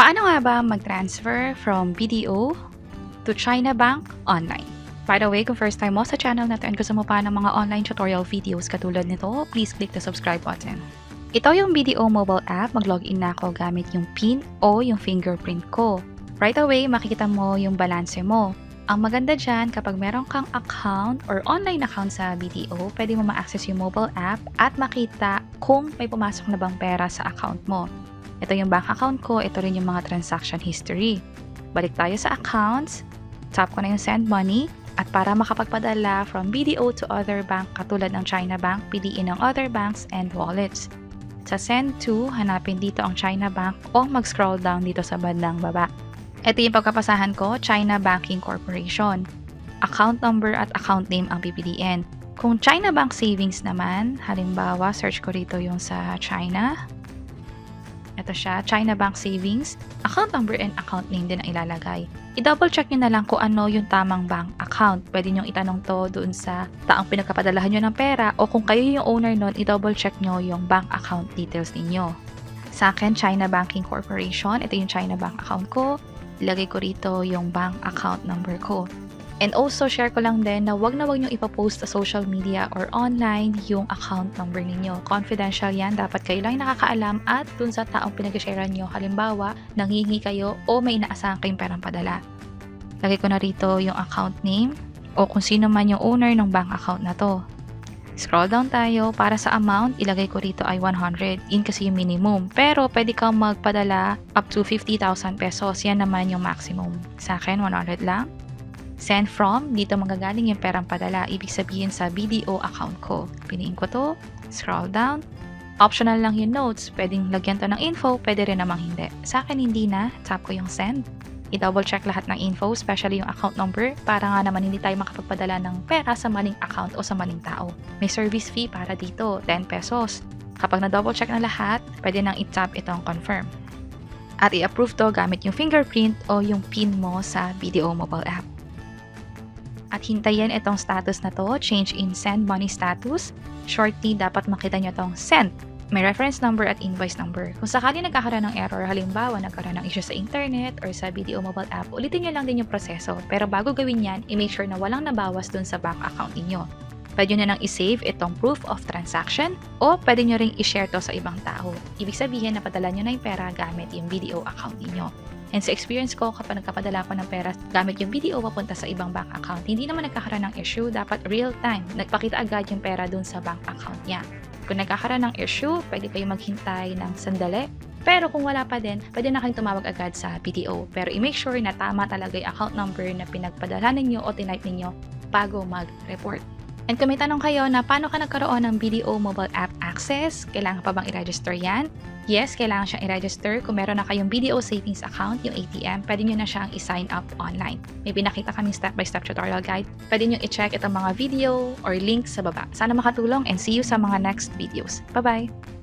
Paano nga ba mag-transfer from BDO to Chinabank online? By the way, kung first time mo sa channel na to and gusto mo pa ng mga online tutorial videos katulad nito, please click the subscribe button. Ito yung BDO mobile app, mag-login na ako gamit yung PIN o yung fingerprint ko. Right away, makikita mo yung balanse mo. Ang maganda dyan, kapag meron kang account or online account sa BDO, pwede mo ma-access yung mobile app at makita kung may pumasok na bang pera sa account mo. Ito yung bank account ko, ito rin yung mga transaction history. Balik tayo sa accounts, tap ko na yung send money, at para makapagpadala from BDO to other bank katulad ng Chinabank, piliin ng other banks and wallets. Sa send to, hanapin dito ang Chinabank o mag-scroll down dito sa bandang baba. Ito yung pagkapasahan ko, China Banking Corporation. Account number at account name ang pipiliin. Kung China Bank Savings naman, halimbawa, search ko rito yung sa China. Ito siya, China Bank Savings. Account number and account name din ang ilalagay. I-double check nyo na lang kung ano yung tamang bank account. Pwede nyo itanong to doon sa taong pinagkapadalahan nyo ng pera o kung kayo yung owner nun, i-double check nyo yung bank account details ninyo. Sa akin, China Banking Corporation. Ito yung China Bank account ko. Ilagay ko rito yung bank account number ko. And also, share ko lang din na wag nyo ipapost sa social media or online yung account number ninyo. Confidential yan. Dapat kayo lang nakakaalam at dun sa taong pinag-sharean nyo. Halimbawa, nanghihingi kayo o may inaasahan kayong perang padala. Lagay ko na rito yung account name o kung sino man yung owner ng bank account na to. Scroll down tayo. Para sa amount, ilagay ko rito ay 100. In kasi yung minimum. Pero pwede kang magpadala up to 50,000 pesos. Yan naman yung maximum. Sa akin, 100 lang. Send from, dito magagaling yung perang padala. Ibig sabihin sa BDO account ko. Piliin ko to. Scroll down. Optional lang yung notes. Pwedeng lagyan to ng info. Pwede rin namang hindi. Sa akin, hindi na. Tap ko yung send. I-double check lahat ng info, especially yung account number, para nga naman hindi tayo makapagpadala ng pera sa maling account o sa maling tao. May service fee para dito, 10 pesos. Kapag na-double check na lahat, pwede nang i-tap itong confirm. At i-approve to gamit yung fingerprint o yung PIN mo sa BDO mobile app. At hintayin itong status na to, change in send money status. Shortly, dapat makita nyo tong send. May reference number at invoice number. Kung sakali nagkakaroon ng error, halimbawa nagkaroon ng issue sa internet or sa BDO mobile app, ulitin nyo lang din yung proseso. Pero bago gawin yan, i-make sure na walang nabawas dun sa bank account ninyo. Pwede nyo na nang i-save itong proof of transaction o pwede nyo ring i-share to sa ibang tao. Ibig sabihin, napadala nyo na yung pera gamit yung BDO account ninyo. And sa experience ko, kapag nagkapadala ko ng pera gamit yung BDO papunta sa ibang bank account, hindi naman nagkakaroon ng issue, dapat real time. Nagpakita agad yung pera dun sa bank account niya. Kung nagkakaroon ng issue, pwede kayo maghintay ng sandali. Pero kung wala pa din, pwede na kayong tumawag agad sa BDO. Pero i-make sure na tama talaga yung account number na pinagpadala ninyo o tinype ninyo bago mag-report. And kung may tanong kayo na paano ka nagkaroon ng BDO mobile app access, kailangan pa bang i-register yan? Yes, kailangan siyang i-register. Kung meron na kayong BDO savings account, yung ATM, pwede nyo na siyang i-sign up online. May pinakita kaming step-by-step tutorial guide. Pwede nyo i-check itong mga video or link sa baba. Sana makatulong and see you sa mga next videos. Bye-bye!